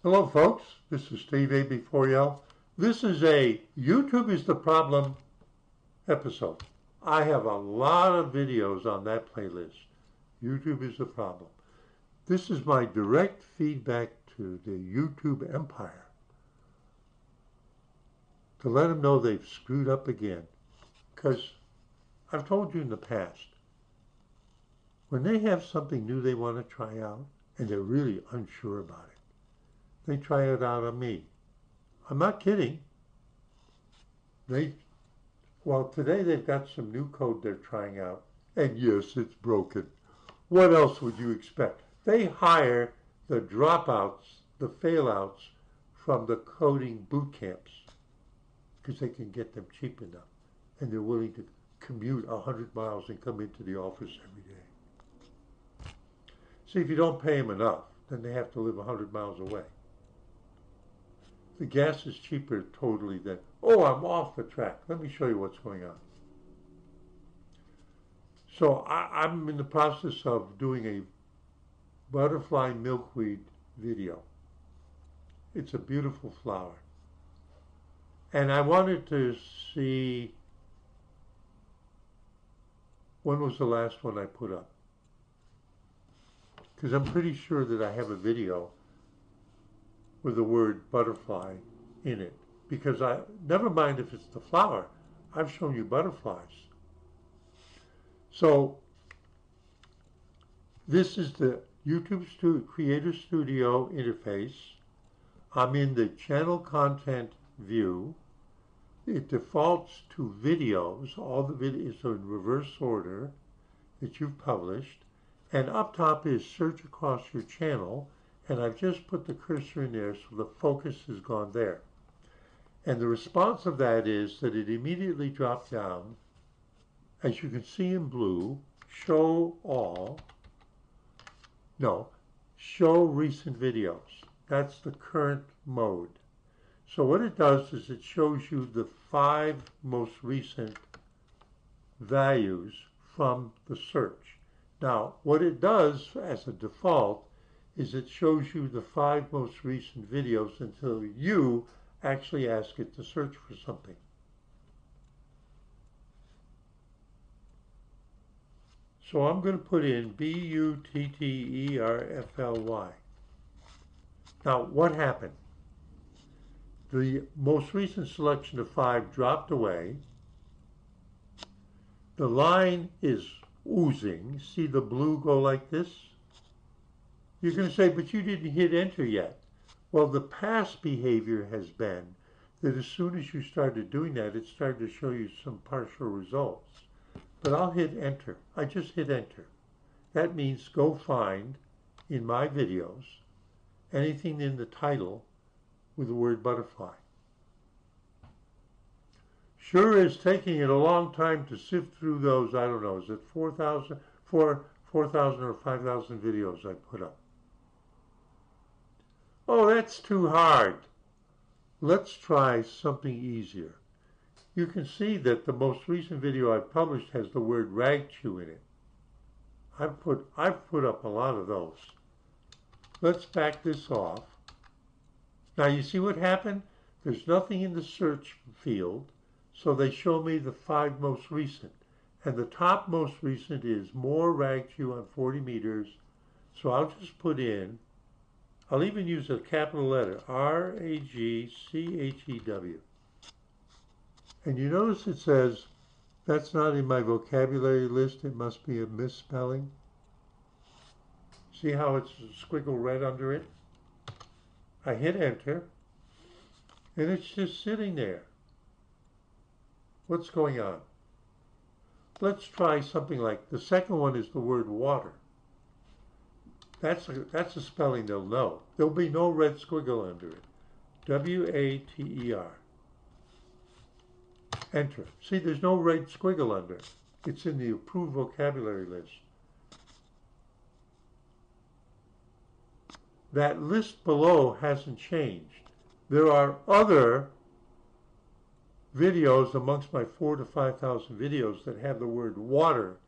Hello folks, this is Steve AB4L. This is a YouTube is the Problem episode. I have a lot of videos on that playlist. YouTube is the problem. This is my direct feedback to the YouTube empire to let them know they've screwed up again. Because I've told you in the past, when they have something new they want to try out and they're really unsure about it, they try it out on me. I'm not kidding. Today they've got some new code they're trying out, and yes, it's broken. What else would you expect? They hire the dropouts, the failouts from the coding boot camps because they can get them cheap enough, and they're willing to commute 100 miles and come into the office every day. See, if you don't pay them enough, then they have to live 100 miles away. The gas is cheaper totally than, oh, I'm off the track. Let me show you what's going on. So I'm in the process of doing a butterfly milkweed video. It's a beautiful flower. And I wanted to see when was the last one I put up. Because I'm pretty sure that I have a video with the word butterfly in it. Because never mind if it's the flower, I've shown you butterflies. So this is the YouTube Creator Studio interface. I'm in the channel content view. It defaults to videos. All the videos are in reverse order that you've published. And up top is search across your channel. And I've just put the cursor in there so the focus has gone there. And the response of that is that it immediately dropped down, as you can see in blue, show recent videos. That's the current mode. So what it does is it shows you the 5 most recent values from the search. Now, what it does as a default is it shows you the 5 most recent videos until you actually ask it to search for something. So I'm going to put in butterfly. Now, what happened? The most recent selection of 5 dropped away. The line is oozing. See the blue go like this? You're going to say, but you didn't hit enter yet. Well, the past behavior has been that as soon as you started doing that, it started to show you some partial results. But I'll hit enter. I just hit enter. That means go find, in my videos, anything in the title with the word butterfly. Sure is taking it a long time to sift through those, I don't know, is it 4,000 or 5,000 videos I put up? Oh, that's too hard. Let's try something easier. You can see that the most recent video I've published has the word ragchew in it. I've put up a lot of those. Let's back this off. Now you see what happened? There's nothing in the search field, so they show me the 5 most recent. And the top most recent is more ragchew on 40 meters. So I'll just put in, I'll even use a capital letter, R-A-G-C-H-E-W. And you notice it says, that's not in my vocabulary list, it must be a misspelling. See how it's squiggle red under it? I hit enter, and it's just sitting there. What's going on? Let's try something like, the second one is the word water. That's a spelling they'll know. There'll be no red squiggle under it. W-A-T-E-R. Enter. See, there's no red squiggle under it. It's in the approved vocabulary list. That list below hasn't changed. There are other videos amongst my 4,000 to 5,000 videos that have the word water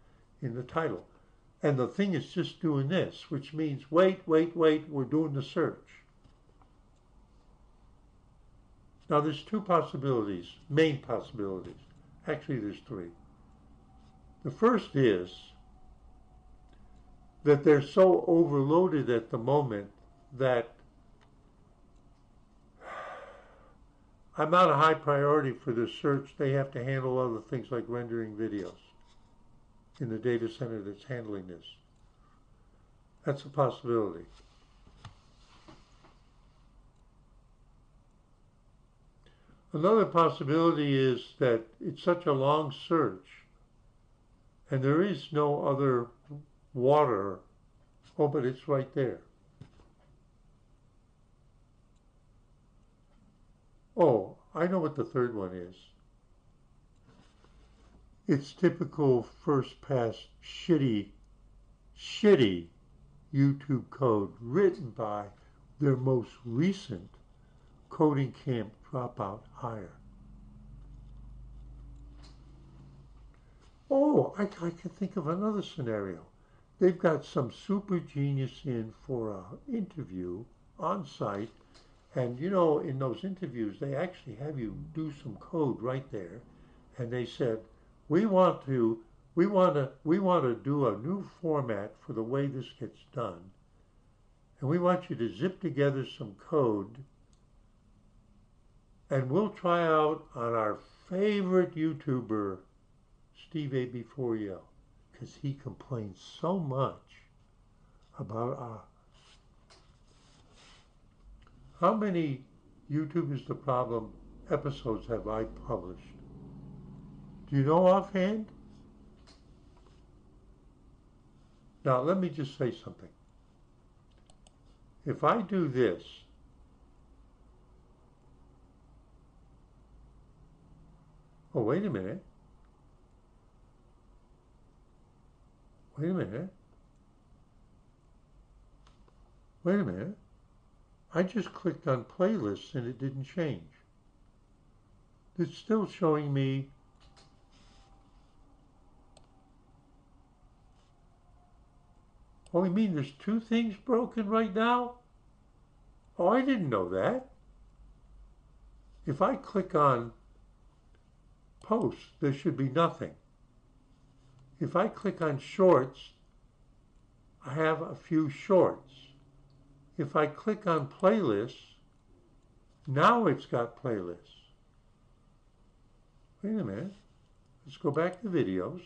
in the title. And the thing is just doing this, which means wait, we're doing the search. Now there's two possibilities, main possibilities. Actually, there's three. The first is that they're so overloaded at the moment that I'm not a high priority for the search. They have to handle other things like rendering videos in the data center that's handling this. That's a possibility. Another possibility is that it's such a long search and there is no other water. Oh, but it's right there. Oh, I know what the third one is. It's typical first pass shitty YouTube code written by their most recent coding camp dropout hire. Oh, I can think of another scenario. They've got some super genius in for an interview on site, and you know, in those interviews, they actually have you do some code right there, and they said, we want to do a new format for the way this gets done, and we want you to zip together some code, and we'll try out on our favorite YouTuber, Steve AB4EL, because he complains so much about how many YouTube is the problem episodes have I published? Do you know offhand? Now let me just say something. If I do this, oh, wait a minute. Wait a minute. Wait a minute. I just clicked on playlists and it didn't change. It's still showing me oh, you mean there's two things broken right now? Oh, I didn't know that. If I click on post, there should be nothing. If I click on shorts, I have a few shorts. If I click on playlists, now it's got playlists. Wait a minute. Let's go back to videos.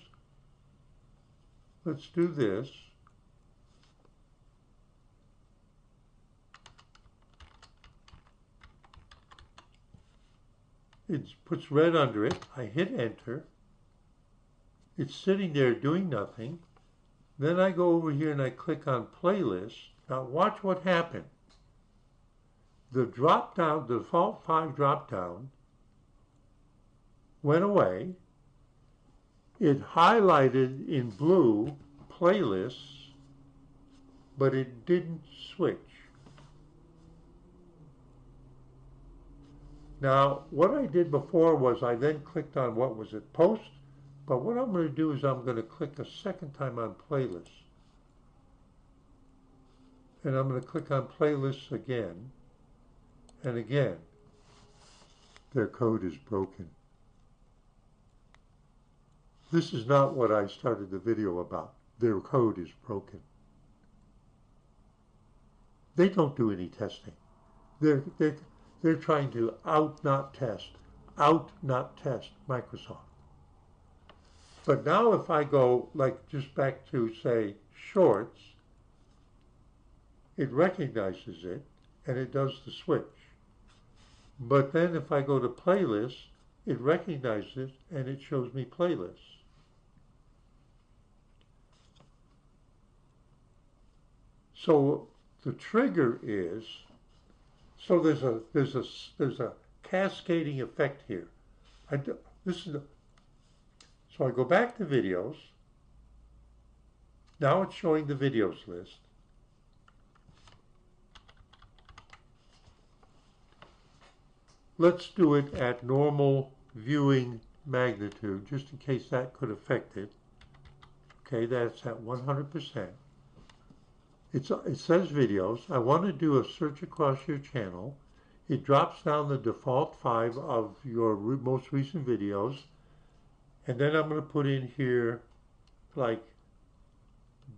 Let's do this. It puts red under it. I hit enter. It's sitting there doing nothing. Then I go over here and I click on playlist. Now watch what happened. The drop down, the default 5 drop down went away. It highlighted in blue playlists, but it didn't switch. Now, what I did before was I then clicked on what was it, post, but what I'm going to do is I'm going to click a second time on playlists. And I'm going to click on playlists again, and again, their code is broken. This is not what I started the video about. Their code is broken. They don't do any testing. They're trying to not test Microsoft. But now if I go like just back to say shorts, it recognizes it and it does the switch. But then if I go to playlists, it recognizes it and it shows me playlists. So the trigger is, so there's a cascading effect here. So I go back to videos. Now it's showing the videos list. Let's do it at normal viewing magnitude, just in case that could affect it. Okay, that's at 100%. It says videos. I want to do a search across your channel. it drops down the default 5 of your most recent videos, and then I'm going to put in here like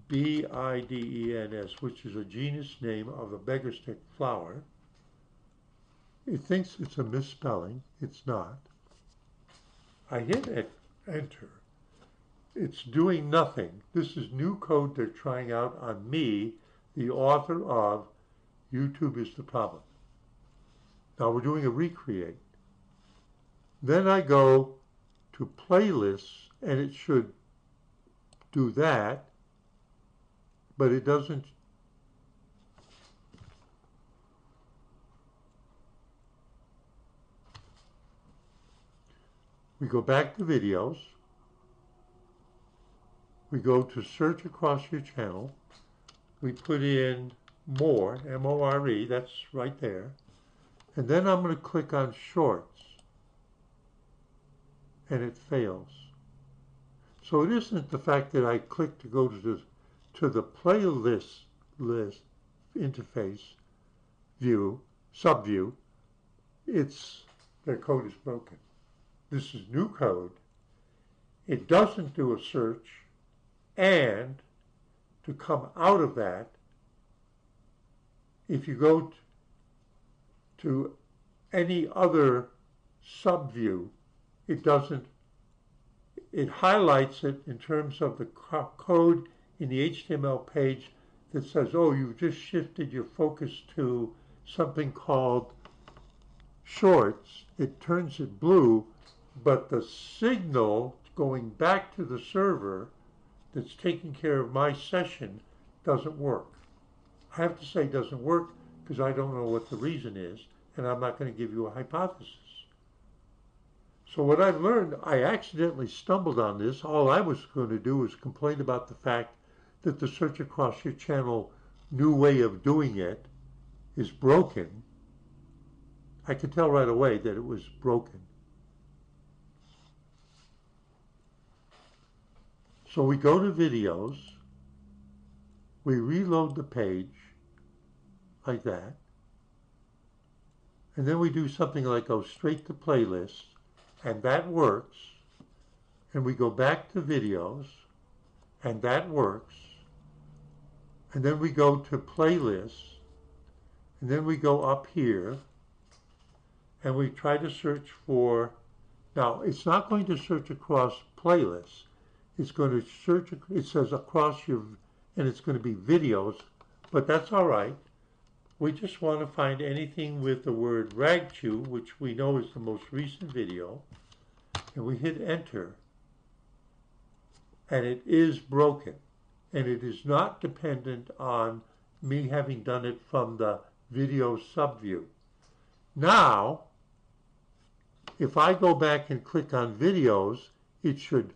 Bidens, which is a genus name of a beggar stick flower. It thinks it's a misspelling. It's not. I hit enter. It's doing nothing. This is new code they're trying out on me, the author of YouTube is the Problem. Now we're doing a recreate. Then I go to playlists, and it should do that, but it doesn't. We go back to videos. We go to search across your channel. We put in more, M-O-R-E, that's right there. And then I'm going to click on shorts. And it fails. So it isn't the fact that I click to go to the playlist list interface view, subview. It's their code is broken. This is new code. It doesn't do a search, and to come out of that, if you go to any other subview, it doesn't, it highlights it in terms of the code in the HTML page that says, oh, you've just shifted your focus to something called shorts. It turns it blue, but the signal going back to the server that's taking care of my session doesn't work. I have to say it doesn't work because I don't know what the reason is, and I'm not going to give you a hypothesis. So what I've learned, I accidentally stumbled on this. All I was going to do was complain about the fact that the search across your channel new way of doing it is broken. I could tell right away that it was broken. So we go to videos, we reload the page like that, and then we do something like go straight to playlists, and that works, and we go back to videos, and that works, and then we go to playlists, and then we go up here, and we try to search for, now it's not going to search across playlists, it's going to search, it says across your, and it's going to be videos, but that's all right. We just want to find anything with the word ragchew, which we know is the most recent video, and we hit enter, and it is broken, and it is not dependent on me having done it from the video subview. Now, if I go back and click on videos, it should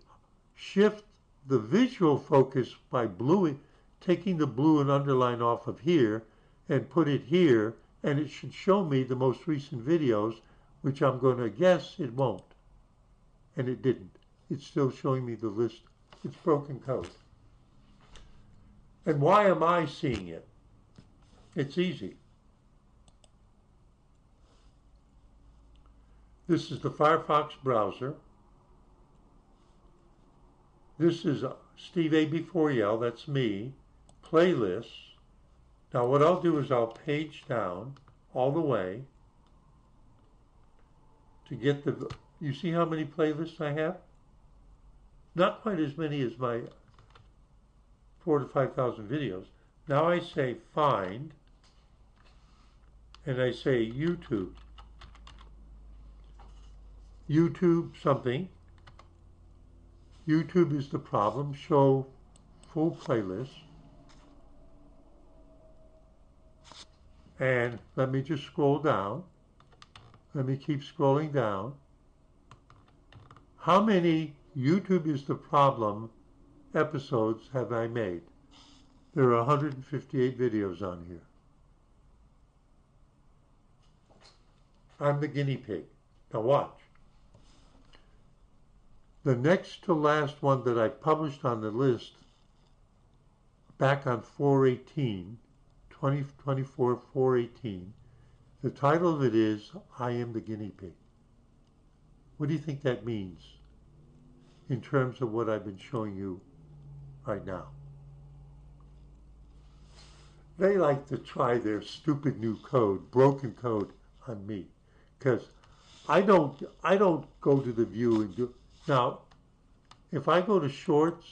shift the visual focus by taking the blue and underline off of here and put it here, and it should show me the most recent videos, which I'm going to guess it won't. And it didn't. It's still showing me the list. It's broken code. And why am I seeing it? It's easy. This is the Firefox browser. This is Steve AB4Yell, that's me, playlists. Now what I'll do is I'll page down all the way to get the, you see how many playlists I have? Not quite as many as my 4,000 to 5,000 videos. Now I say find, and I say YouTube. YouTube something. YouTube is the problem. Show full playlist. And let me just scroll down. Let me keep scrolling down. How many YouTube is the problem episodes have I made? There are 158 videos on here. I'm the guinea pig. Now watch. The next to last one that I published on the list back on 4/18, 2024 4/18, The title of it is, I am the guinea pig. What do you think that means in terms of what I've been showing you right now? They like to try their stupid new code, broken code, on me, because I don't go to the view and do. Now, if I go to shorts,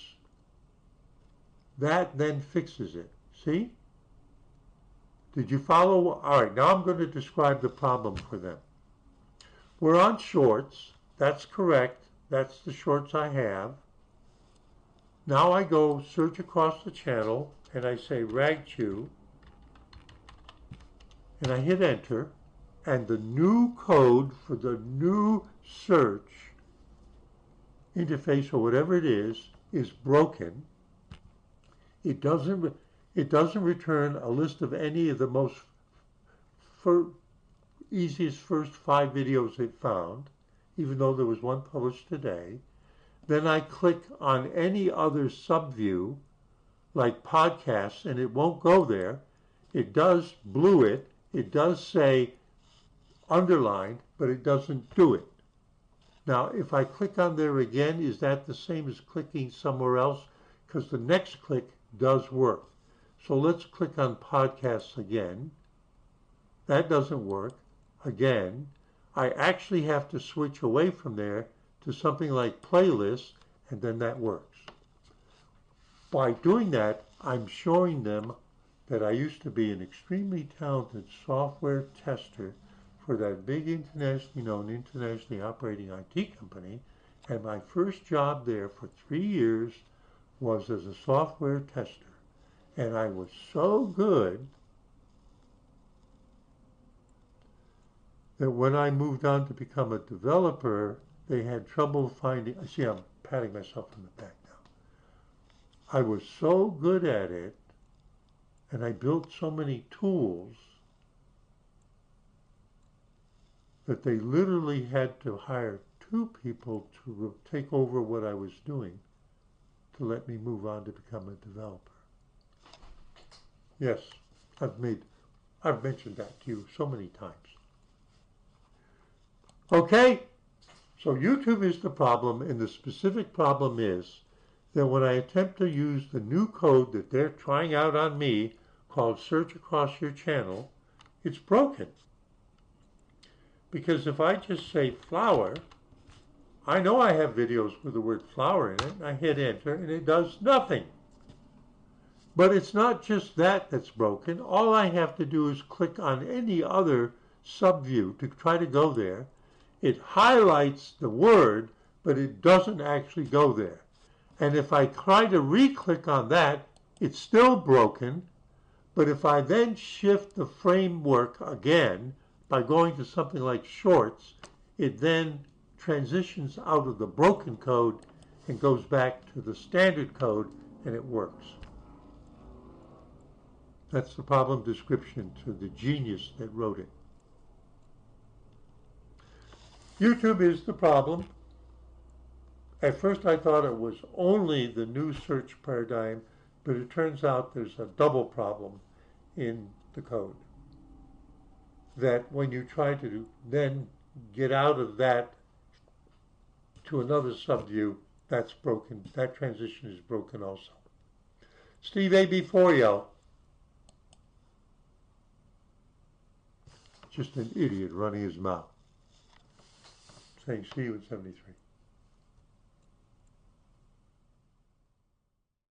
that then fixes it. See? Did you follow? All right, now I'm going to describe the problem for them. We're on shorts. That's correct. That's the shorts I have. Now I go search across the channel and I say ragchew and I hit enter, and the new code for the new search interface or whatever it is broken. It doesn't return a list of any of the most easiest first 5 videos it found, even though there was one published today. Then I click on any other subview, like podcasts, and it won't go there. It does blue it. It does say underlined, but it doesn't do it. Now, if I click on there again, is that the same as clicking somewhere else? Because the next click does work. So let's click on podcasts again. That doesn't work. Again, I actually have to switch away from there to something like playlists, and then that works. By doing that, I'm showing them that I used to be an extremely talented software tester for that big internationally known, internationally operating IT company, and my first job there for 3 years was as a software tester. And I was so good that when I moved on to become a developer, they had trouble finding. See, I'm patting myself on the back now. I was so good at it, and I built so many tools that they literally had to hire 2 people to take over what I was doing to let me move on to become a developer. Yes, I've mentioned that to you so many times. Okay, so YouTube is the problem, and the specific problem is that when I attempt to use the new code that they're trying out on me, called Search Across Your Channel, it's broken. Because if I just say flower, I know I have videos with the word flower in it, and I hit enter, and it does nothing. But it's not just that that's broken. All I have to do is click on any other subview to try to go there. It highlights the word, but it doesn't actually go there. And if I try to re-click on that, it's still broken. But if I then shift the framework again by going to something like shorts, it then transitions out of the broken code and goes back to the standard code, and it works. That's the problem description to the genius that wrote it. YouTube is the problem. At first I thought it was only the new search paradigm, but it turns out there's a double problem in the code. That when you try to then get out of that to another subview, that's broken. That transition is broken also. Steve AB4, just an idiot running his mouth, saying see you in 73.